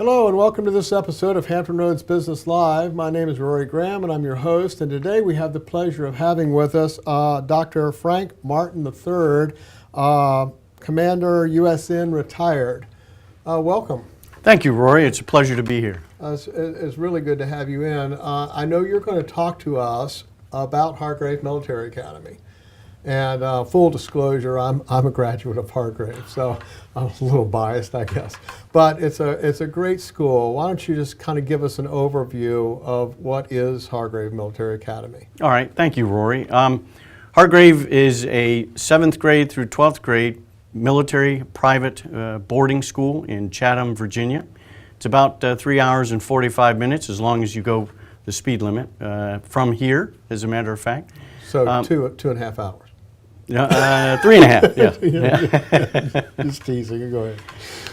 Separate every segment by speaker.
Speaker 1: Hello and welcome to this episode of Hampton Roads Business Live. My name is Rory Graham and I'm your host, and today we have the pleasure of having with us Dr. Frank Martin III, Commander USN retired. Welcome.
Speaker 2: Thank you, Rory. It's a pleasure to be here.
Speaker 1: It's really good to have you in. I know you're going to talk to us about Hargrave Military Academy. And full disclosure, I'm a graduate of Hargrave, so I'm a little biased, I guess. But it's a great school. Why don't you just kind of give us an overview of what is Hargrave Military Academy?
Speaker 2: All right. Thank you, Rory. Hargrave is a 7th grade through 12th grade military private boarding school in Chatham, Virginia. It's about 3 hours and 45 minutes as long as you go the speed limit from here, as a matter of fact.
Speaker 1: So 2.5 hours.
Speaker 2: 3.5, yes.
Speaker 1: Just teasing, you go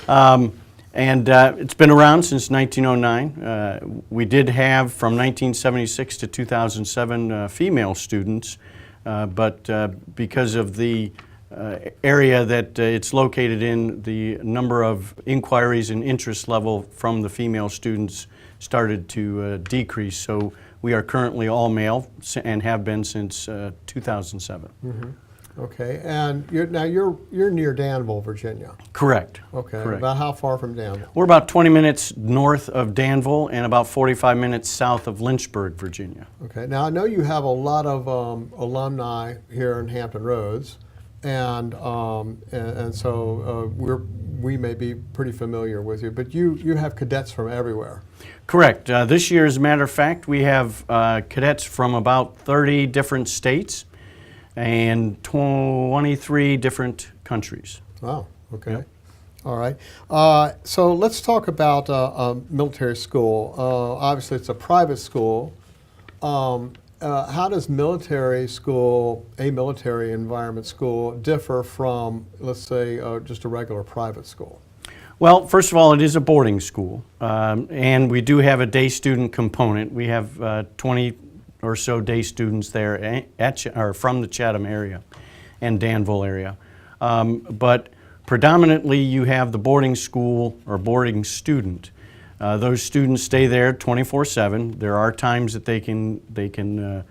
Speaker 1: ahead.
Speaker 2: And it's been around since 1909. We did have from 1976 to 2007 female students, but because of the area that it's located in, the number of inquiries and interest level from the female students started to decrease. So we are currently all male and have been since 2007.
Speaker 1: Mm-hmm. Okay, and you're near Danville, Virginia.
Speaker 2: Correct.
Speaker 1: Okay,
Speaker 2: correct.
Speaker 1: About how far from Danville?
Speaker 2: We're about 20 minutes north of Danville and about 45 minutes south of Lynchburg, Virginia.
Speaker 1: Okay, now I know you have a lot of alumni here in Hampton Roads, and so we may be pretty familiar with you, but you have cadets from everywhere.
Speaker 2: Correct. This year, as a matter of fact, we have cadets from about 30 different states and 23 different countries.
Speaker 1: Wow, okay.
Speaker 2: Yep.
Speaker 1: All right. So let's talk about military school. Obviously, it's a private school. How does military school, a military environment school, differ from, let's say, just a regular private school?
Speaker 2: Well, first of all, it is a boarding school, and we do have a day student component. We have 20 or so day students there or from the Chatham area and Danville area. But predominantly you have the boarding school or boarding student. Those students stay there 24/7. There are times that they can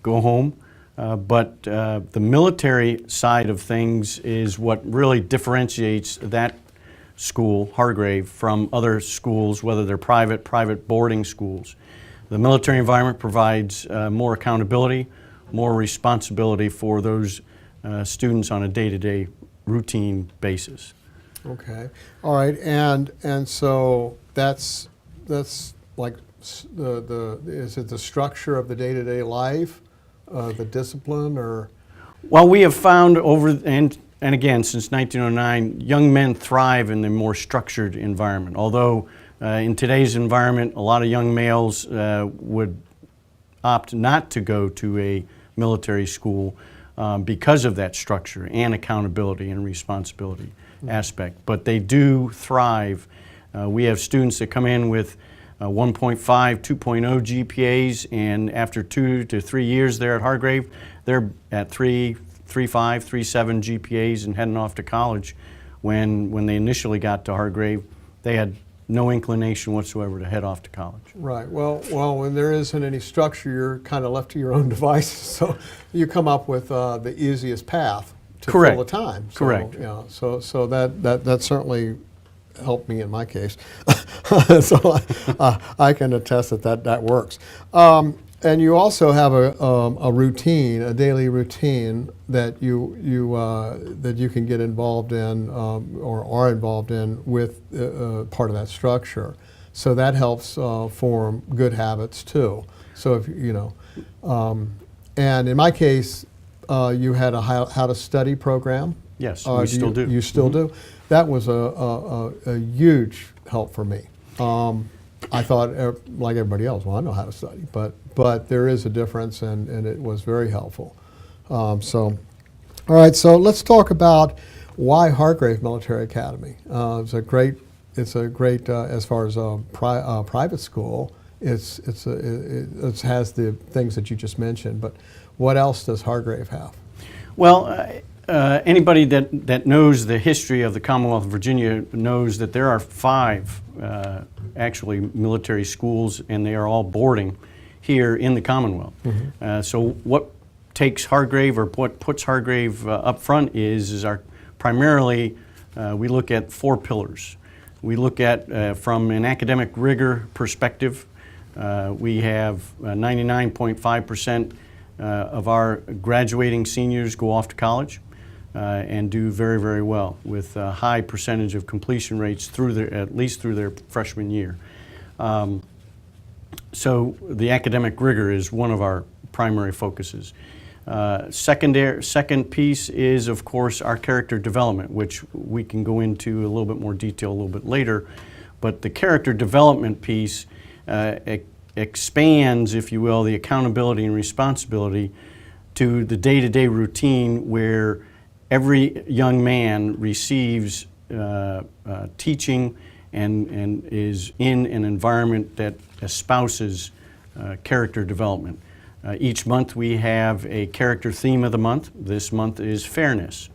Speaker 2: go home, but the military side of things is what really differentiates that school, Hargrave, from other schools, whether they're private boarding schools. The military environment provides more accountability, more responsibility for those students on a day-to-day routine basis.
Speaker 1: Okay, all right, and so that's like is it the structure of the day-to-day life, the discipline, or?
Speaker 2: Well, we have found and again since 1909, young men thrive in the more structured environment. Although in today's environment, a lot of young males would opt not to go to a military school because of that structure and accountability and responsibility aspect. But they do thrive. We have students that come in with 1.5, 2.0 GPAs, and after 2 to 3 years there at Hargrave, they're at 3.5, 3.7 GPAs and heading off to college. When they initially got to Hargrave, they had no inclination whatsoever to head off to college.
Speaker 1: Right. Well, when there isn't any structure, you're kind of left to your own devices. So you come up with the easiest path to
Speaker 2: Correct.
Speaker 1: fill the time. So,
Speaker 2: Correct.
Speaker 1: Yeah. So that certainly helped me in my case. So I can attest that works. And you also have a routine, a daily routine that you can get involved in or are involved in with part of that structure. So that helps form good habits too. So if and in my case, you had a how to study program.
Speaker 2: Yes, we still do.
Speaker 1: You still do. That was a huge help for me. I thought, like everybody else, well, I know how to study, but there is a difference, and it was very helpful. All right, so let's talk about why Hargrave Military Academy. It's a great as far as a private school. It has the things that you just mentioned, but what else does Hargrave have?
Speaker 2: Well, Anybody that knows the history of the Commonwealth of Virginia knows that there are 5 actually military schools, and they are all boarding here in the Commonwealth. So what takes Hargrave, or what puts Hargrave up front is our primarily we look at 4 pillars. We look at from an academic rigor perspective. We have 99.5% of our graduating seniors go off to college and do very, very well with a high percentage of completion rates through their, at least through their freshman year. So the academic rigor is one of our primary focuses. Second piece is, of course, our character development, which we can go into a little bit more detail a little bit later. But the character development piece expands, if you will, the accountability and responsibility to the day-to-day routine where every young man receives teaching and is in an environment that espouses character development. Each month we have a character theme of the month. This month is fairness.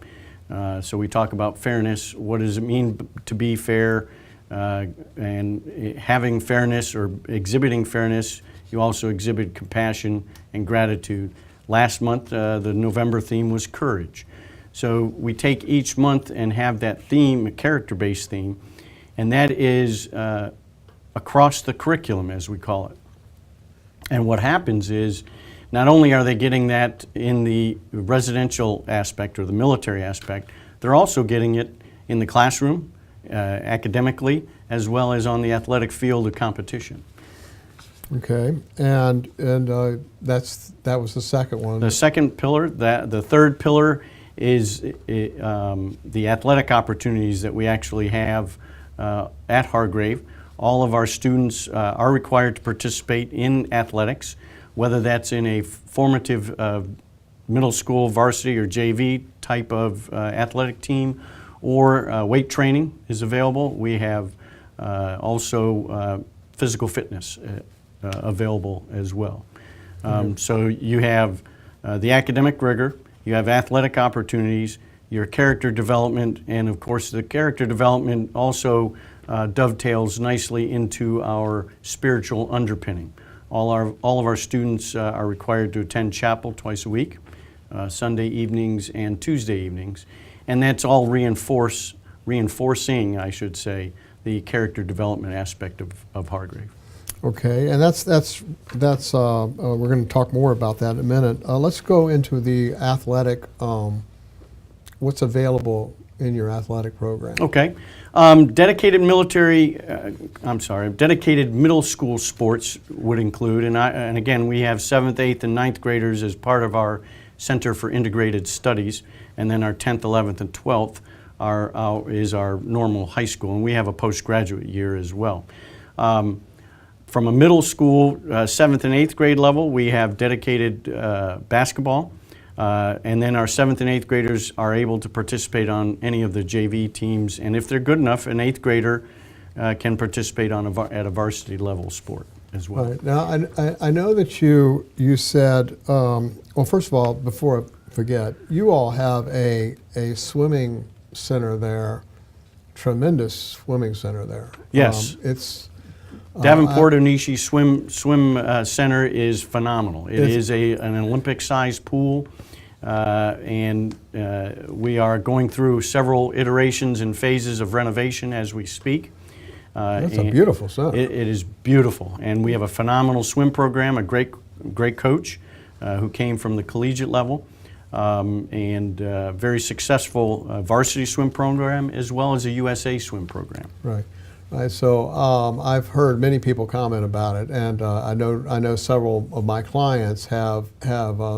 Speaker 2: So we talk about fairness. What does it mean to be fair? And having fairness or exhibiting fairness, you also exhibit compassion and gratitude. Last month, the November theme was courage. So we take each month and have that theme, a character-based theme, and that is across the curriculum, as we call it. And what happens is, not only are they getting that in the residential aspect or the military aspect, they're also getting it in the classroom, academically, as well as on the athletic field of competition.
Speaker 1: Okay, and that was the second one.
Speaker 2: The second pillar, the third pillar is the athletic opportunities that we actually have at Hargrave. All of our students are required to participate in athletics, whether that's in a formative middle school varsity or JV type of athletic team, or weight training is available. We have also physical fitness available as well. So you have the academic rigor, you have athletic opportunities, your character development, and of course the character development also dovetails nicely into our spiritual underpinning. All of our students are required to attend chapel twice a week, Sunday evenings and Tuesday evenings, and that's all reinforcing, I should say, the character development aspect of Hargrave.
Speaker 1: Okay, and that's we're going to talk more about that in a minute. Let's go into the athletic. What's available in your athletic program?
Speaker 2: Okay, dedicated middle school sports would include, and again, we have 7th, 8th, and 9th graders as part of our Center for Integrated Studies, and then our 10th, 11th, and 12th is our normal high school, and we have a postgraduate year as well. From a middle school, 7th and 8th grade level, we have dedicated basketball, and then our 7th and 8th graders are able to participate on any of the JV teams, and if they're good enough, an 8th grader can participate at a varsity level sport as well.
Speaker 1: Right. Now, I know that you said, well, first of all, before I forget, you all have a swimming center there, tremendous swimming center there.
Speaker 2: Yes.
Speaker 1: It's
Speaker 2: Davenport Onishi Swim Center is phenomenal. It is an Olympic-sized pool, and we are going through several iterations and phases of renovation as we speak.
Speaker 1: That's a beautiful center.
Speaker 2: It is beautiful, and we have a phenomenal swim program, a great coach who came from the collegiate level, and very successful varsity swim program as well as a USA swim program.
Speaker 1: Right. Right, so I've heard many people comment about it, and I know several of my clients have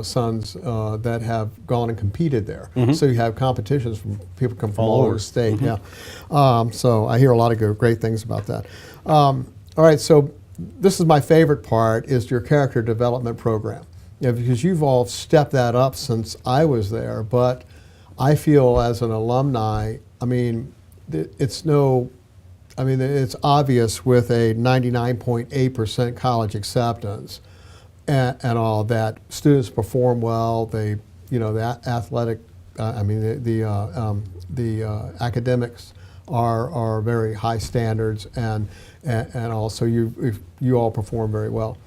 Speaker 1: sons that have gone and competed there. Mm-hmm. So you have competitions from people come from all over the state. Mm-hmm. Yeah, so I hear a lot of great things about that. All right, so this is my favorite part: is your character development program, because you've all stepped that up since I was there. But I feel as an alumni, I mean, it's obvious with a 99.8% college acceptance and all that students perform well. The athletic I mean, the academics are very high standards, and also you all perform very well.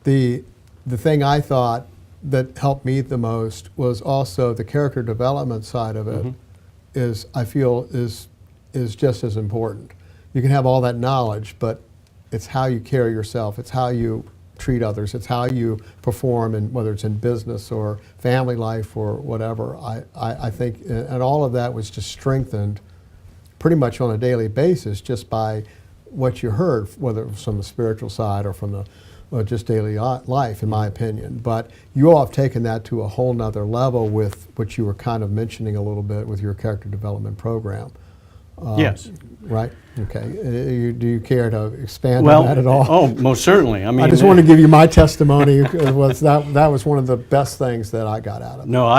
Speaker 1: The thing I thought that helped me the most was also the character development side of it. Is, I feel, is just as important. You can have all that knowledge, but it's how you carry yourself, it's how you treat others, it's how you perform, and whether it's in business or family life or whatever. I think, and all of that was just strengthened pretty much on a daily basis just by what you heard, whether it was from the spiritual side or from the just daily life, in my opinion. But you all have taken that to a whole nother level with what you were kind of mentioning a little bit with your character development program.
Speaker 2: Yes.
Speaker 1: Right? Okay. Do you care to expand on that at all?
Speaker 2: Oh, most certainly. I mean,
Speaker 1: I just want to give you my testimony. That was one of the best things that I got out of it.
Speaker 2: No,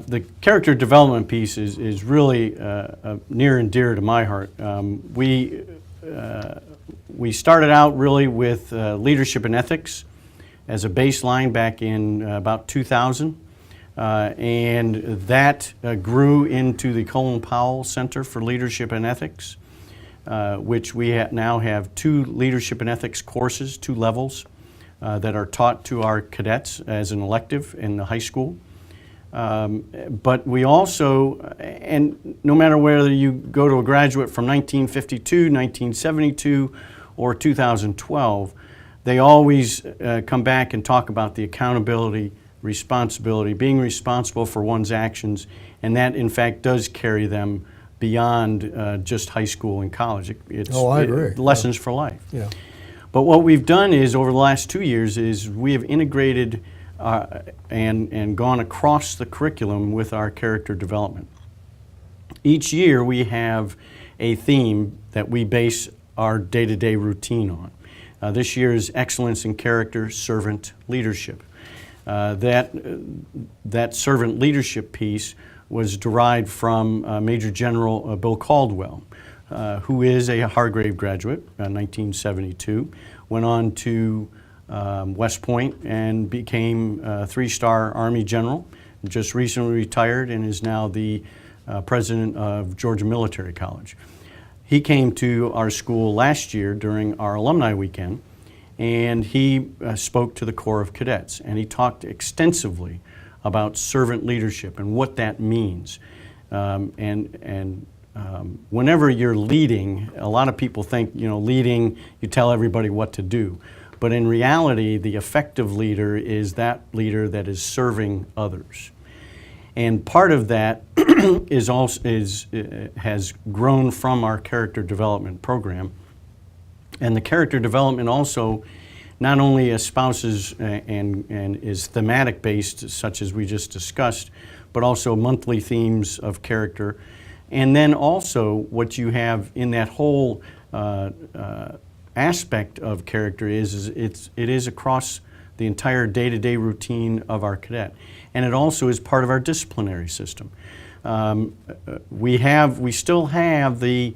Speaker 2: the character development piece is really near and dear to my heart. We started out really with leadership and ethics as a baseline back in about 2000. And that grew into the Colin Powell Center for Leadership and Ethics, which we now have 2 leadership and ethics courses, 2 levels, that are taught to our cadets as an elective in the high school. But we also, and no matter whether you go to a graduate from 1952, 1972, or 2012, they always come back and talk about the accountability, responsibility, being responsible for one's actions, and that in fact does carry them beyond just high school and college. It's
Speaker 1: I agree.
Speaker 2: Lessons for life.
Speaker 1: Yeah.
Speaker 2: But what we've done is, over the last 2 years, is we have integrated and gone across the curriculum with our character development. Each year we have a theme that we base our day-to-day routine on. This year is Excellence in Character, Servant Leadership. That servant leadership piece was derived from Major General Bill Caldwell, who is a Hargrave graduate, 1972, went on to West Point and became a 3-star Army general, just recently retired and is now the president of Georgia Military College. He came to our school last year during our alumni weekend, and he spoke to the Corps of Cadets, and he talked extensively about servant leadership and what that means. Whenever you're leading, a lot of people think, leading, you tell everybody what to do. But in reality, the effective leader is that leader that is serving others. And part of that has grown from our character development program. And the character development also not only espouses and is thematic based, such as we just discussed, but also monthly themes of character. And then also what you have in that whole aspect of character is it is across the entire day-to-day routine of our cadet. And it also is part of our disciplinary system. We still have the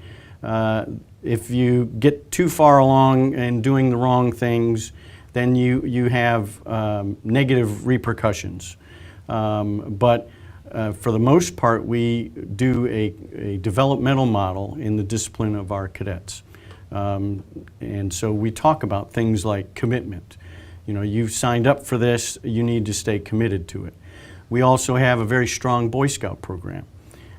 Speaker 2: if you get too far along in doing the wrong things, then you have negative repercussions. But for the most part, we do a developmental model in the discipline of our cadets. And so we talk about things like commitment. You've signed up for this, you need to stay committed to it. We also have a very strong Boy Scout program.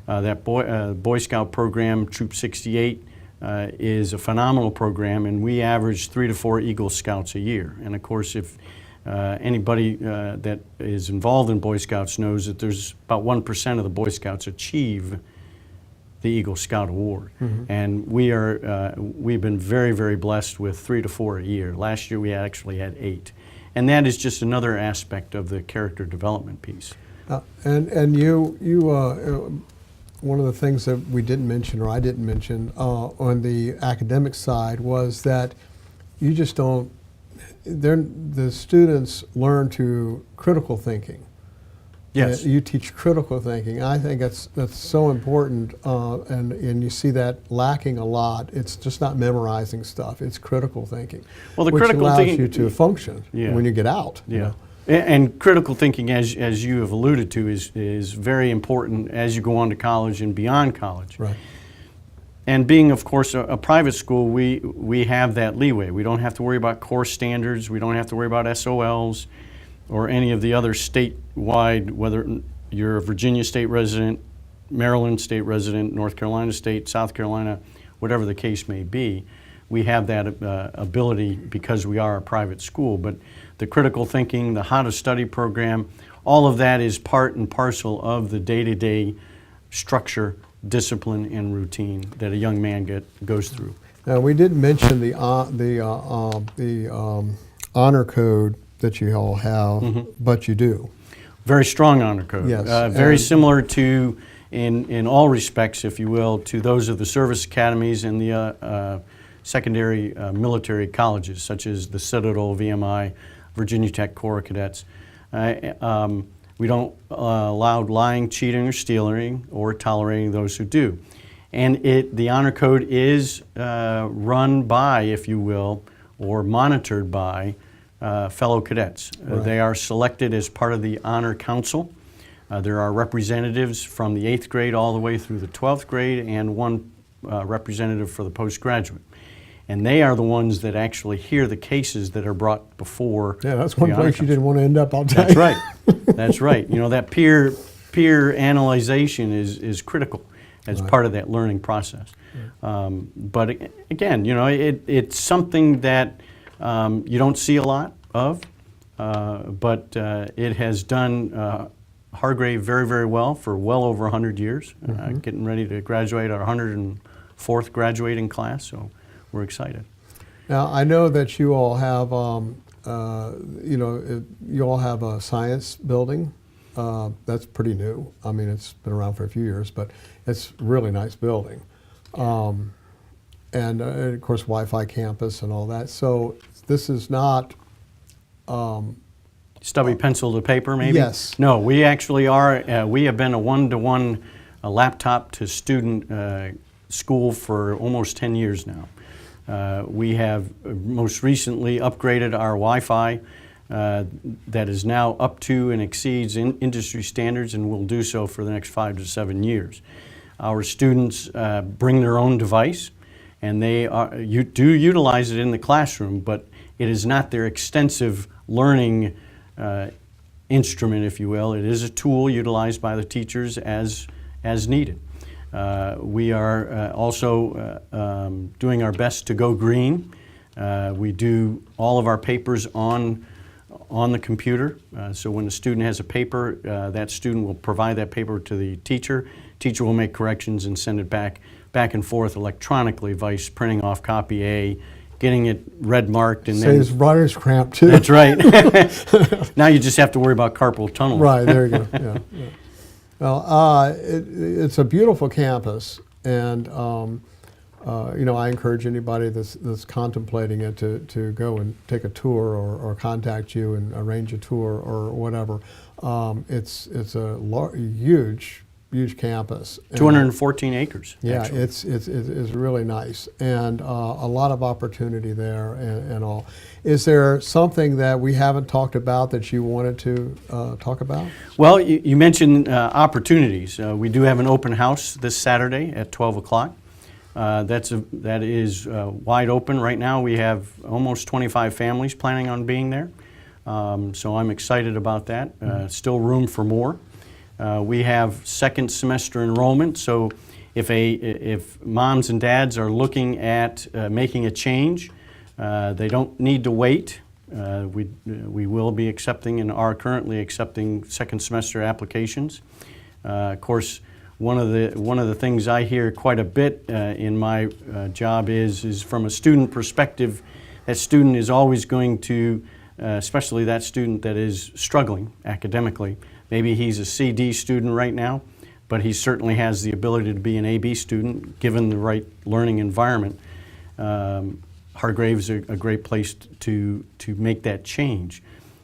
Speaker 2: That Boy Scout program, Troop 68, is a phenomenal program, and we average 3 to 4 Eagle Scouts a year. And of course, if anybody that is involved in Boy Scouts knows that there's about 1% of the Boy Scouts achieve the Eagle Scout Award. Mm-hmm. And we've been very, very blessed with 3 to 4 a year. Last year we actually had 8. And that is just another aspect of the character development piece.
Speaker 1: And you one of the things that we didn't mention, or I didn't mention, on the academic side was that you just don't, the students learn to critical thinking.
Speaker 2: Yes.
Speaker 1: You teach critical thinking. I think that's so important, and you see that lacking a lot. It's just not memorizing stuff. It's critical thinking,
Speaker 2: well, the
Speaker 1: which
Speaker 2: critical
Speaker 1: allows
Speaker 2: thinking,
Speaker 1: you to function
Speaker 2: yeah.
Speaker 1: when you get out.
Speaker 2: Yeah. And critical thinking, as you have alluded to, is very important as you go on to college and beyond college.
Speaker 1: Right.
Speaker 2: And being, of course, a private school, we have that leeway. We don't have to worry about core standards. We don't have to worry about SOLs or any of the other statewide, whether you're a Virginia state resident, Maryland state resident, North Carolina state, South Carolina, whatever the case may be. We have that ability because we are a private school. But the critical thinking, the how to study program, all of that is part and parcel of the day-to-day structure, discipline, and routine that a young man goes through.
Speaker 1: Now, we did mention the honor code that you all have, but you do.
Speaker 2: Very strong honor code.
Speaker 1: Yes,
Speaker 2: Very
Speaker 1: and-
Speaker 2: similar to, in all respects, if you will, to those of the service academies and the secondary military colleges, such as the Citadel, VMI, Virginia Tech Corps of Cadets. We don't allow lying, cheating, or stealing, or tolerating those who do. And the honor code is run by, if you will, or monitored by fellow cadets.
Speaker 1: Right.
Speaker 2: They are selected as part of the honor council. There are representatives from the 8th grade all the way through the 12th grade, and one representative for the postgraduate. And they are the ones that actually hear the cases that are brought before.
Speaker 1: Yeah, that's one
Speaker 2: the honor
Speaker 1: place you
Speaker 2: council.
Speaker 1: didn't want to end up, I'll tell
Speaker 2: That's
Speaker 1: you.
Speaker 2: right. That's right. You know, that peer analyzation is critical as
Speaker 1: Right.
Speaker 2: part of that learning process. But again, you know, it's something that you don't see a lot of, but it has done Hargrave very, very well for well over 100 years, getting ready to graduate our 104th graduating class, so we're excited.
Speaker 1: Now, I know that you all have, you all have a science building. That's pretty new. I mean, it's been around for a few years, but it's a really nice building. And of course, Wi-Fi campus and all that. So this is not,
Speaker 2: Stubby pencil to paper, maybe?
Speaker 1: Yes.
Speaker 2: No, we actually are, we have been a one-to-one laptop to student school for almost 10 years now. We have most recently upgraded our Wi-Fi that is now up to and exceeds industry standards, and will do so for the next 5 to 7 years. Our students bring their own device, and they do utilize it in the classroom, but it is not their extensive learning instrument, if you will. It is a tool utilized by the teachers as needed. We are also doing our best to go green. We do all of our papers on the computer. So when a student has a paper, that student will provide that paper to the teacher. Teacher will make corrections and send it back and forth electronically, vice printing off copy A, getting it red marked, and
Speaker 1: saves
Speaker 2: then
Speaker 1: writer's cramp too.
Speaker 2: that's right. Now you just have to worry about carpal tunnel.
Speaker 1: Right, there you go. Yeah, yeah. Well, it's a beautiful campus, and I encourage anybody that's contemplating it to go and take a tour or contact you and arrange a tour or whatever. It's a huge campus. And
Speaker 2: 214 acres.
Speaker 1: yeah,
Speaker 2: actually.
Speaker 1: it's really nice, and a lot of opportunity there and all. Is there something that we haven't talked about that you wanted to talk about?
Speaker 2: Well, you mentioned opportunities. We do have an open house this Saturday at 12 o'clock. That is wide open right now. We have almost 25 families planning on being there, so I'm excited about that. Still room for more. We have second semester enrollment, so if moms and dads are looking at making a change, they don't need to wait. We will be accepting and are currently accepting second semester applications. Of course, one of the things I hear quite a bit in my job is from a student perspective, that student is always going to, especially that student that is struggling academically. Maybe he's a CD student right now, but he certainly has the ability to be an AB student given the right learning environment. Hargrave is a great place to make that change.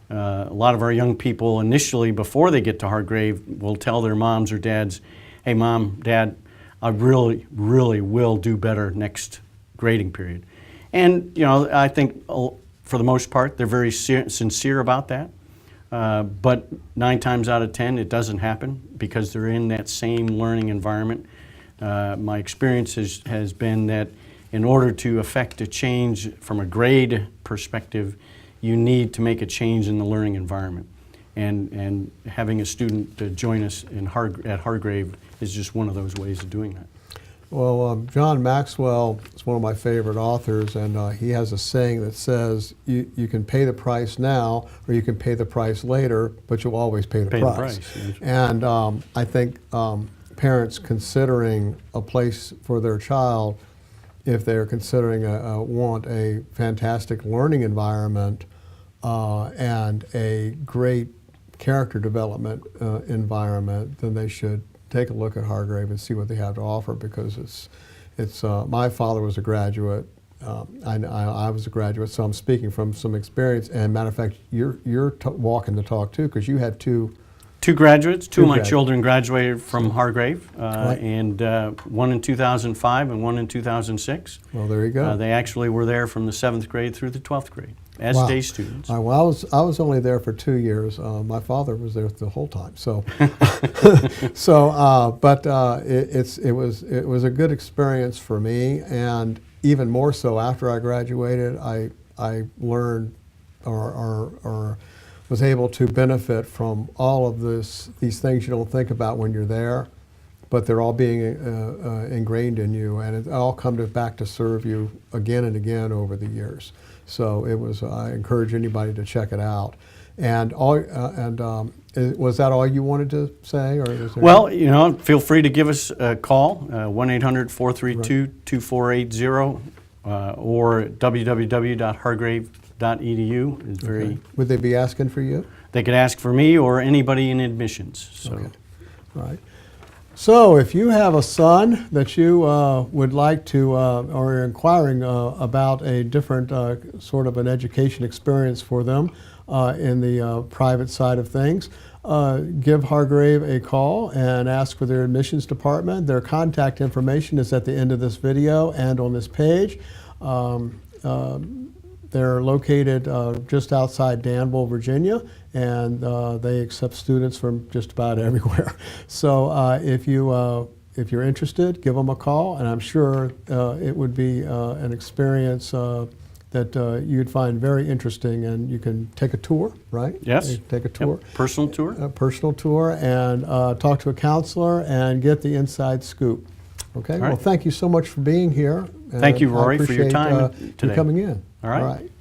Speaker 2: A lot of our young people initially, before they get to Hargrave, will tell their moms or dads, "Hey, Mom, Dad, I really, really will do better next grading period." And I think for the most part, they're very sincere about that. But 9 times out of 10, it doesn't happen because they're in that same learning environment. My experience has been that in order to affect a change from a grade perspective, you need to make a change in the learning environment. And having a student join us at Hargrave is just one of those ways of doing that.
Speaker 1: Well, John Maxwell is one of my favorite authors, and he has a saying that says, you can pay the price now, or you can pay the price later, but you'll always pay the price.
Speaker 2: Yes.
Speaker 1: And I think parents considering a place for their child, if they're considering want a fantastic learning environment and a great character development environment, then they should take a look at Hargrave and see what they have to offer, because it's my father was a graduate. I was a graduate, so I'm speaking from some experience. And matter of fact, you're walking the talk too, because you had two
Speaker 2: graduates. Two of my
Speaker 1: graduates.
Speaker 2: children graduated from Hargrave,
Speaker 1: Right.
Speaker 2: and one in 2005 and one in 2006.
Speaker 1: Well, there you go.
Speaker 2: They actually were there from the 7th grade through the 12th grade as
Speaker 1: Wow.
Speaker 2: day students.
Speaker 1: Well, I was only there for 2 years. My father was there the whole time. So, it was a good experience for me, and even more so after I graduated, I learned or was able to benefit from all of these things you don't think about when you're there, but they're all being ingrained in you, and it all comes back to serve you again and again over the years. So I encourage anybody to check it out. And was that all you wanted to say, or is there?
Speaker 2: Well, feel free to give us a call, 1-800-432-2480, or www.hargrave.edu is very.
Speaker 1: Okay. Would they be asking for you?
Speaker 2: They could ask for me or anybody in admissions. So.
Speaker 1: Okay. All right. So if you have a son that you would like to, or you're inquiring about a different sort of an education experience for them in the private side of things, give Hargrave a call and ask for their admissions department. Their contact information is at the end of this video and on this page. They're located just outside Danville, Virginia, and they accept students from just about everywhere. So if you're interested, give them a call, and I'm sure it would be an experience that you'd find very interesting, and you can take a tour, right?
Speaker 2: Yes.
Speaker 1: Take a tour.
Speaker 2: Yep. Personal tour.
Speaker 1: A personal tour, and talk to a counselor and get the inside scoop. Okay.
Speaker 2: All right.
Speaker 1: Well, thank you so much for being here.
Speaker 2: Thank you,
Speaker 1: and
Speaker 2: Rory,
Speaker 1: I
Speaker 2: for your
Speaker 1: appreciate,
Speaker 2: time
Speaker 1: you
Speaker 2: today.
Speaker 1: coming in.
Speaker 2: All right.
Speaker 1: All right.